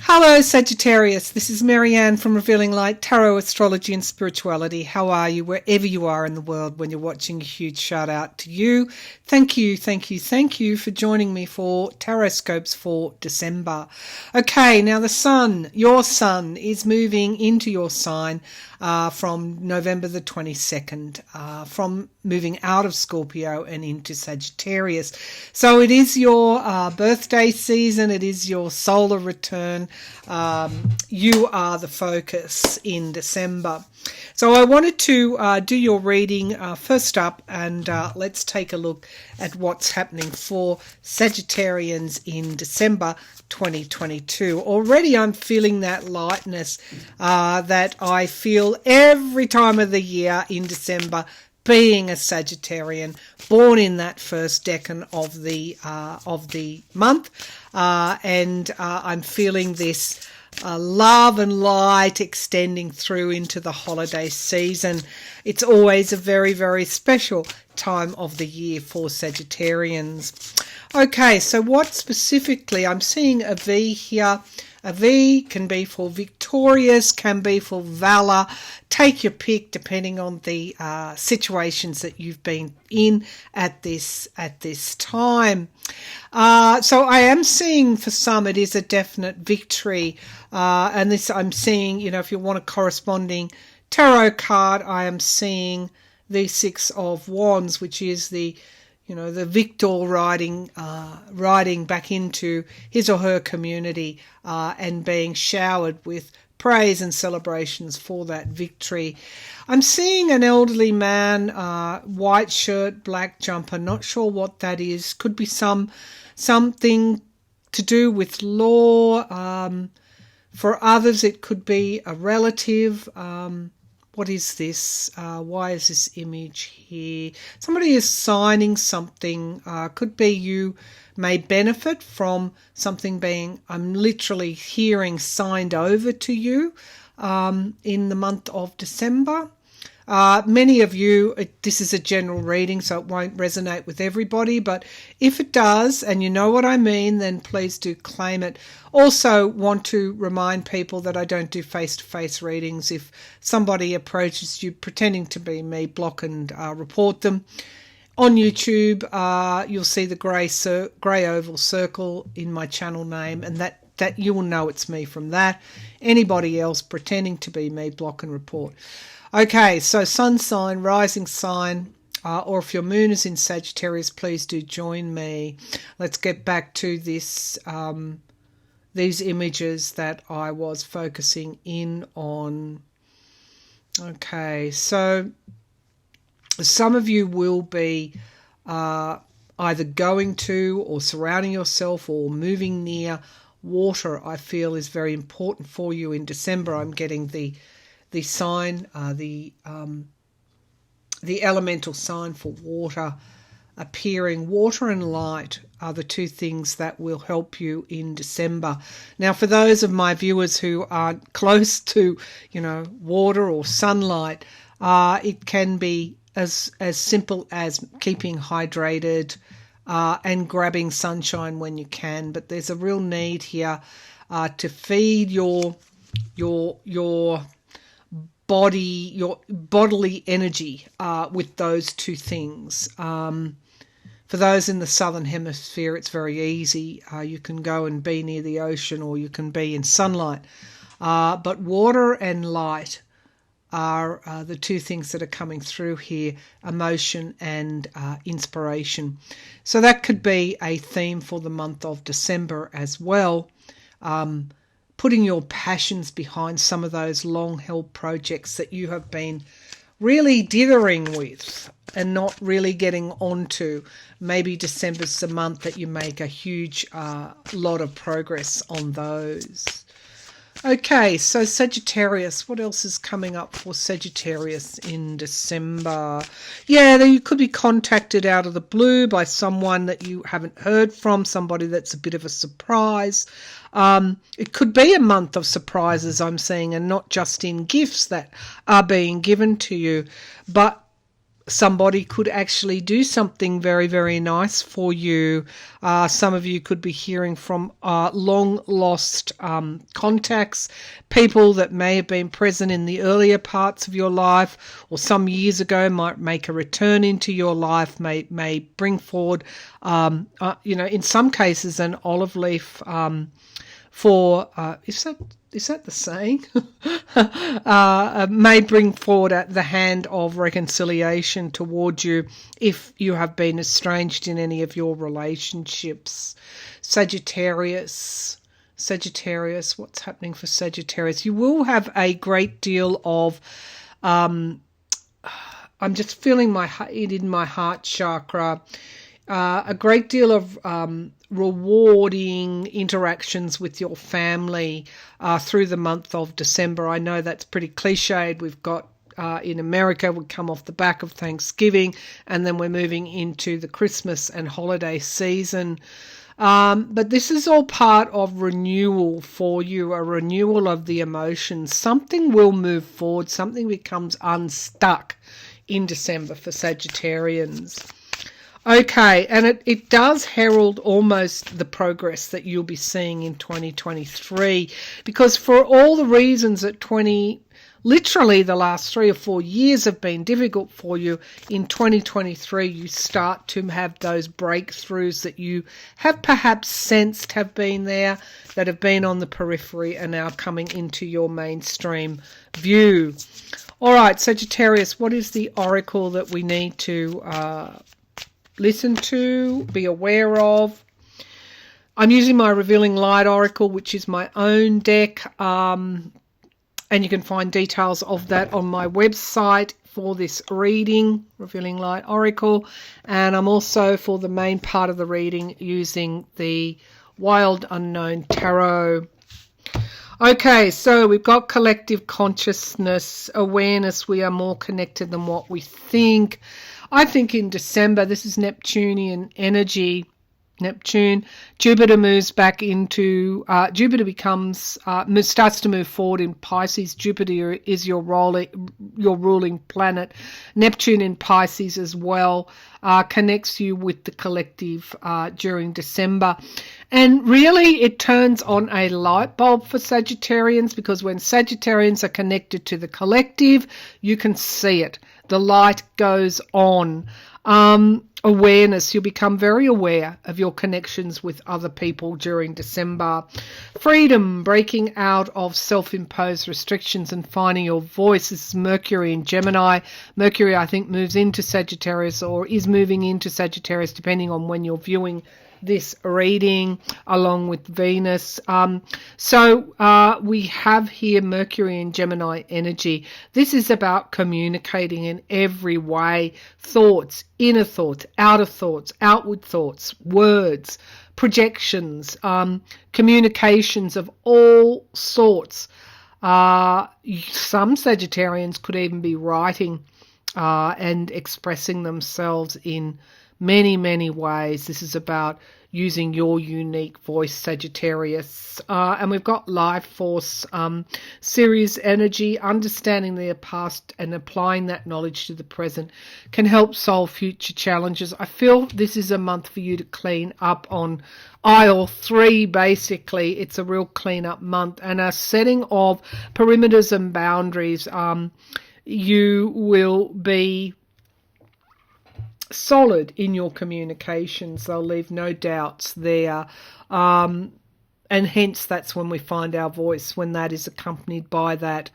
Hello, Sagittarius. This is Marianne from Revealing Light, Tarot, Astrology and Spirituality. How are you wherever you are in the world when you're watching? A huge shout out to you. Thank you for joining me for Tarot Scopes for December. Okay, now the sun, your sun, is moving into your sign from November the 22nd, from moving out of Scorpio and into Sagittarius. So it is your birthday season, it is your solar return. You are the focus in December. So I wanted to do your reading first up, and let's take a look at what's happening for Sagittarians in December 2022. Already I'm feeling that lightness that I feel every time of the year in December, being a Sagittarian, born in that first decan of the month, and I'm feeling this love and light extending through into the holiday season. It's always a very, very special time of the year for Sagittarians. Okay, so what specifically, I'm seeing a V here. A V can be for victorious, can be for valor. Take your pick depending on the situations that you've been in at this time. So I am seeing for some it is a definite victory. And this I'm seeing, if you want a corresponding tarot card, I am seeing the Six of Wands, which is the victor riding back into his or her community and being showered with praise and celebrations for that victory. I'm seeing an elderly man, white shirt, black jumper, not sure what that is. Could be something to do with law. For others, it could be a relative. What is this? Why is this image here? Somebody is signing something. Could be you may benefit from something being, I'm literally hearing, signed over to you in the month of December. Many of you, this is a general reading, so it won't resonate with everybody, but if it does, and you know what I mean, then please do claim it. Also want to remind people that I don't do face-to-face readings. If somebody approaches you pretending to be me, block and report them. On YouTube, you'll see the grey oval circle in my channel name, and that you will know it's me from that. Anybody else pretending to be me, block and report. Okay, so sun sign, rising sign, or if your moon is in Sagittarius, please do join me. Let's get back to this, these images that I was focusing in on. Okay, so some of you will be either going to or surrounding yourself or moving near water. I feel is very important for you in December. I'm getting the sign, the elemental sign for water appearing. Water and light are the two things that will help you in December. Now, for those of my viewers who aren't close to, water or sunlight, it can be as simple as keeping hydrated and grabbing sunshine when you can. But there's a real need here to feed your body, your bodily energy with those two things. For those in the southern hemisphere, it's very easy. You can go and be near the ocean, or you can be in sunlight. But water and light are the two things that are coming through here, emotion and inspiration. So that could be a theme for the month of December as well. Putting your passions behind some of those long-held projects that you have been really dithering with and not really getting onto. Maybe December's the month that you make a huge lot of progress on those. Okay, so Sagittarius, what else is coming up for Sagittarius in December? Yeah, you could be contacted out of the blue by someone that you haven't heard from, somebody that's a bit of a surprise. It could be a month of surprises, I'm seeing, and not just in gifts that are being given to you, but somebody could actually do something very, very nice for you. Some of you could be hearing from long lost contacts, people that may have been present in the earlier parts of your life or some years ago, might make a return into your life, may bring forward, in some cases, an olive leaf for, is that the saying? May bring forward the hand of reconciliation toward you if you have been estranged in any of your relationships. Sagittarius, what's happening for Sagittarius? You will have a great deal of, I'm just feeling it in my heart chakra, a great deal of rewarding interactions with your family through the month of December. I know that's pretty cliched. We've got in America, we come off the back of Thanksgiving, and then we're moving into the Christmas and holiday season. But this is all part of renewal for you, a renewal of the emotions. Something will move forward. Something becomes unstuck in December for Sagittarians. Okay, and it does herald almost the progress that you'll be seeing in 2023, because for all the reasons that literally the last 3 or 4 years have been difficult for you, in 2023 you start to have those breakthroughs that you have perhaps sensed have been there, that have been on the periphery, are now coming into your mainstream view. All right, Sagittarius, what is the oracle that we need to listen to, be aware of? I'm using my Revealing Light Oracle, which is my own deck, and you can find details of that on my website for this reading, Revealing Light Oracle. And I'm also, for the main part of the reading, using the Wild Unknown Tarot. Okay, so we've got collective consciousness, awareness. We are more connected than what we think. I think in December, this is Neptunian energy. Jupiter moves back into, starts to move forward in Pisces. Jupiter is your ruling planet. Neptune in Pisces as well connects you with the collective during December. And really it turns on a light bulb for Sagittarians, because when Sagittarians are connected to the collective, you can see it. The light goes on. Awareness, you'll become very aware of your connections with other people during December. Freedom, breaking out of self-imposed restrictions and finding your voice. This is Mercury in Gemini. Mercury, I think, moves into Sagittarius, or is moving into Sagittarius, depending on when you're viewing this reading, along with Venus. So we have here Mercury and Gemini energy. This is about communicating in every way. Thoughts, inner thoughts, outer thoughts, outward thoughts, words, projections, communications of all sorts. Some Sagittarians could even be writing and expressing themselves in many, many ways. This is about using your unique voice, Sagittarius. And we've got life force, Sirius energy. Understanding their past and applying that knowledge to the present can help solve future challenges. I feel this is a month for you to clean up on aisle 3, basically. It's a real clean up month, and a setting of perimeters and boundaries. You will be solid in your communications. They'll leave no doubts there. And hence that's when we find our voice, when that is accompanied by that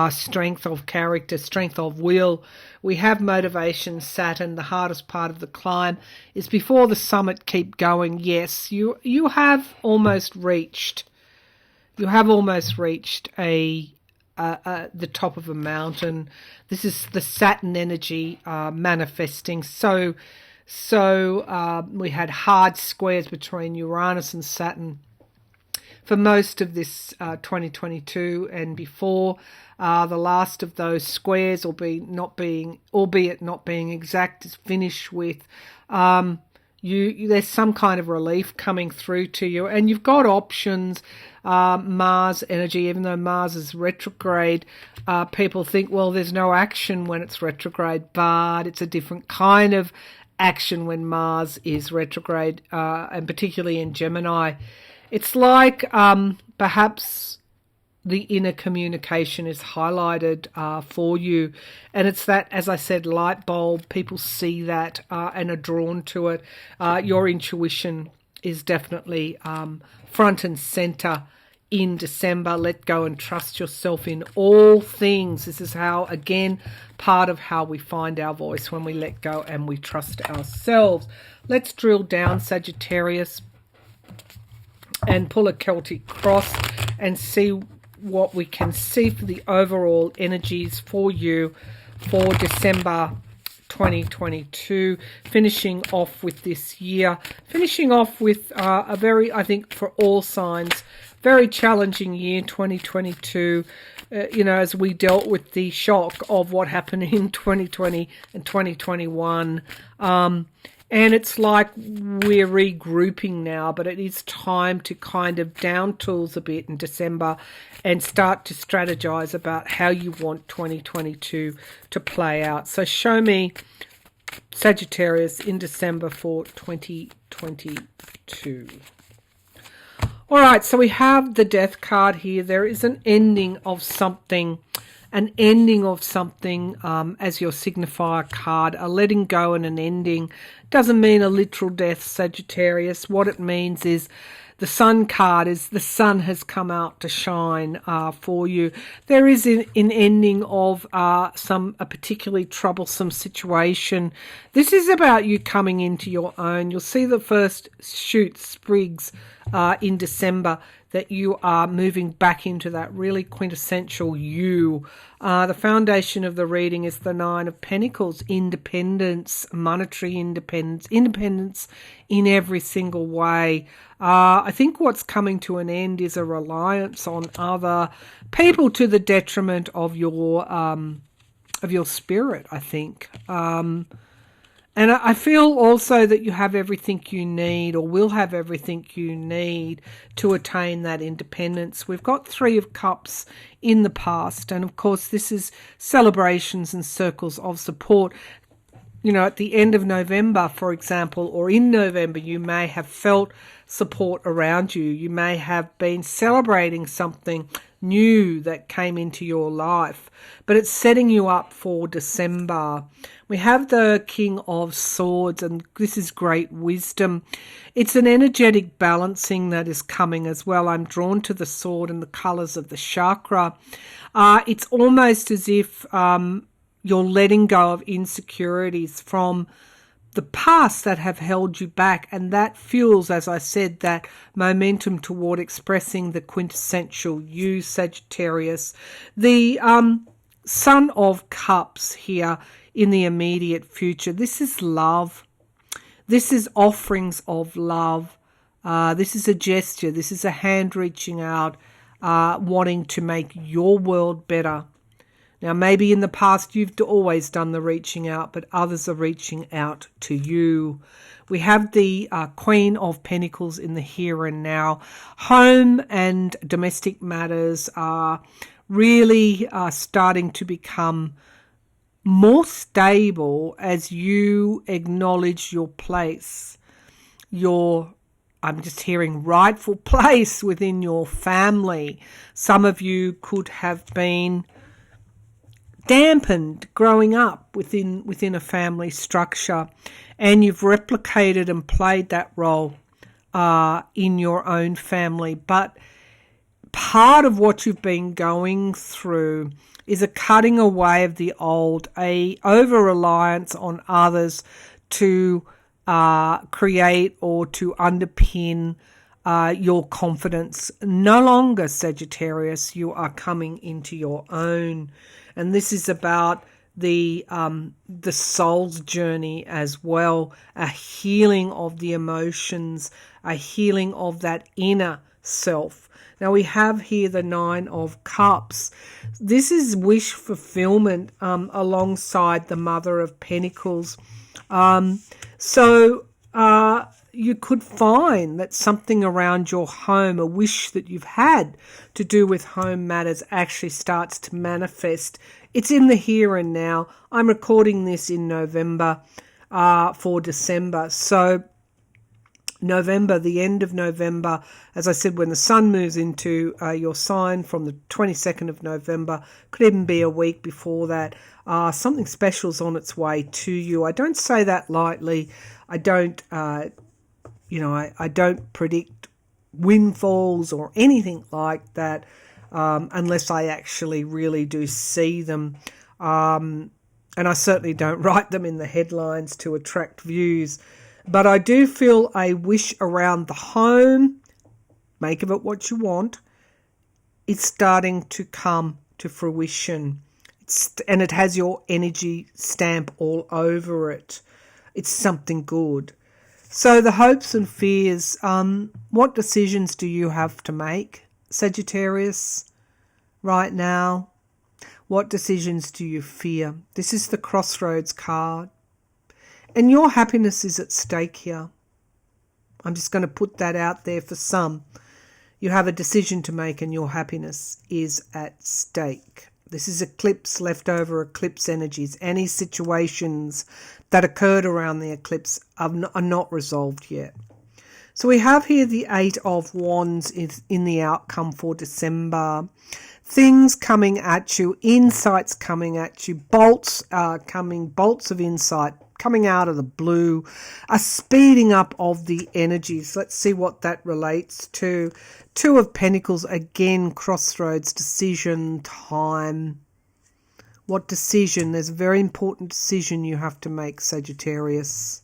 strength of character, strength of will. We have motivation, Saturn. The hardest part of the climb is before the summit. Keep going. Yes, you have almost reached. You have almost reached the top of a mountain. This is the Saturn energy manifesting. So we had hard squares between Uranus and Saturn for most of this 2022 and before. The last of those squares, albeit not being exact, is finished with. There's some kind of relief coming through to you, and you've got options. Mars energy. Even though Mars is retrograde, people think, well, there's no action when it's retrograde, but it's a different kind of action when Mars is retrograde, and particularly in Gemini. It's like perhaps the inner communication is highlighted for you, and it's that, as I said, light bulb. People see that and are drawn to it. Your intuition is definitely front and center in December. Let go and trust yourself in all things. This is how, again, part of how we find our voice, when we let go and we trust ourselves. Let's drill down, Sagittarius, and pull a Celtic cross and see what we can see for the overall energies for you for December 2022, finishing off with this year, finishing off with a very, I think, for all signs, very challenging year, 2022, as we dealt with the shock of what happened in 2020 and 2021. And it's like we're regrouping now, but it is time to kind of down tools a bit in December and start to strategize about how you want 2022 to play out. So show me, Sagittarius, in December for 2022. All right, so we have the Death card here. There is an ending of something. As your signifier card, a letting go and an ending. Doesn't mean a literal death, Sagittarius. What it means is the Sun card is the sun has come out to shine for you. There is an ending of a particularly troublesome situation. This is about you coming into your own. You'll see the first shoots, sprigs in December, that you are moving back into that really quintessential you. The foundation of the reading is the Nine of Pentacles, independence, monetary independence in every single way. I think what's coming to an end is a reliance on other people to the detriment of your spirit, I think. And I feel also that you have everything you need, or will have everything you need to attain that independence. We've got Three of Cups in the past, and of course this is celebrations and circles of support. At the end of November, for example, or in November, you may have felt support around you. You may have been celebrating something new that came into your life, but it's setting you up for December. We have the King of Swords, and this is great wisdom. It's an energetic balancing that is coming as well. I'm drawn to the sword and the colours of the chakra. It's almost as if you're letting go of insecurities from the past that have held you back, and that fuels, as I said, that momentum toward expressing the quintessential you, Sagittarius. The Son of Cups here in the immediate future. This is love. This is offerings of love. This is a gesture. This is a hand reaching out, wanting to make your world better. Now, maybe in the past you've always done the reaching out, but others are reaching out to you. We have the Queen of Pentacles in the here and now. Home and domestic matters are really starting to become more stable as you acknowledge your place, I'm just hearing rightful place within your family. Some of you could have been dampened growing up within a family structure, and you've replicated and played that role in your own family. But part of what you've been going through is a cutting away of the old, a over-reliance on others to create or to underpin your confidence. No longer, Sagittarius, you are coming into your own. And this is about the soul's journey as well, a healing of the emotions, a healing of that inner self. Now we have here the Nine of Cups. This is wish fulfillment alongside the Mother of Pentacles. So you could find that something around your home, a wish that you've had to do with home matters, actually starts to manifest. It's in the here and now. I'm recording this in November for December. So November, the end of November, as I said, when the sun moves into your sign from the 22nd of November, could even be a week before that, something special's on its way to you. I don't say that lightly. I don't, I don't predict windfalls or anything like that unless I actually really do see them. And I certainly don't write them in the headlines to attract views. But I do feel a wish around the home, make of it what you want, it's starting to come to fruition. And it has your energy stamp all over it. It's something good. So the hopes and fears, what decisions do you have to make, Sagittarius, right now? What decisions do you fear? This is the Crossroads card. And your happiness is at stake here. I'm just going to put that out there for some. You have a decision to make and your happiness is at stake. This is eclipse, leftover eclipse energies. Any situations that occurred around the eclipse are not resolved yet. So we have here the Eight of Wands in the outcome for December. Things coming at you, insights coming at you, bolts of insight coming out of the blue, a speeding up of the energies. Let's see what that relates to. Two of Pentacles, again, crossroads, decision, time. What decision? There's a very important decision you have to make, Sagittarius.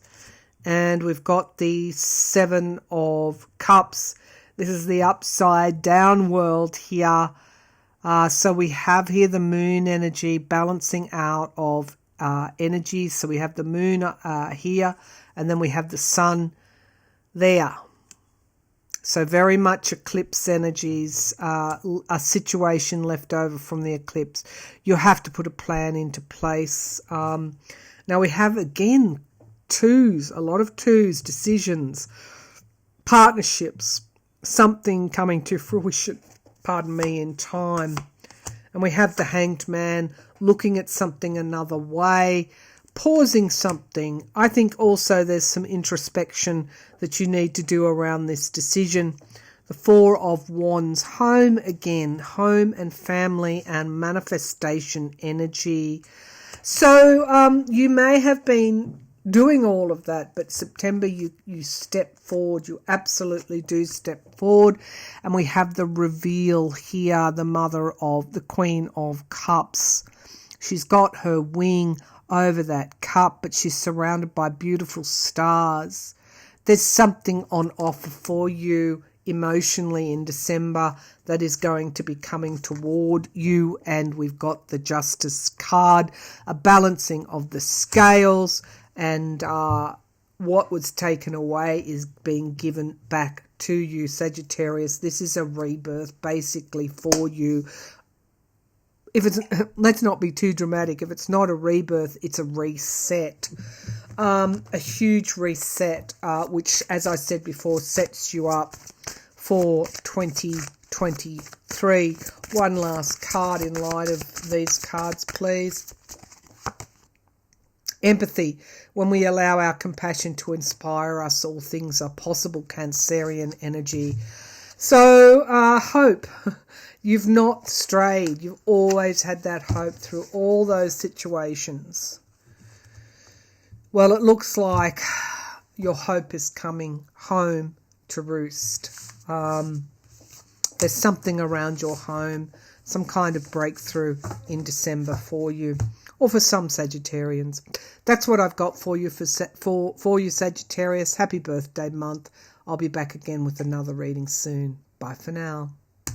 And we've got the Seven of Cups. This is the upside down world here. So we have here the moon energy balancing out of energy. So we have the moon here, and then we have the sun there. So very much eclipse energies, a situation left over from the eclipse. You have to put a plan into place. Now we have, again, twos, a lot of twos, decisions, partnerships, something coming to fruition, in time. And we have the Hanged Man looking at something another way, pausing something. I think also there's some introspection that you need to do around this decision. The Four of Wands, home again, home and family and manifestation energy. So you may have been doing all of that, but September you step forward. You absolutely do step forward. And we have the reveal here, the Queen of Cups. She's got her wing over that cup, but she's surrounded by beautiful stars. There's something on offer for you emotionally in December that is going to be coming toward you. And we've got the Justice card, a balancing of the scales, and what was taken away is being given back to you, Sagittarius. This is a rebirth basically for you. Let's not be too dramatic. If it's not a rebirth, it's a reset. A huge reset, which, as I said before, sets you up for 2023. One last card in light of these cards, please. Empathy. When we allow our compassion to inspire us, all things are possible, Cancerian energy. So, hope. You've not strayed. You've always had that hope through all those situations. Well, it looks like your hope is coming home to roost. There's something around your home, some kind of breakthrough in December for you, or for some Sagittarians. That's what I've got for you, for you, Sagittarius. Happy birthday month. I'll be back again with another reading soon. Bye for now.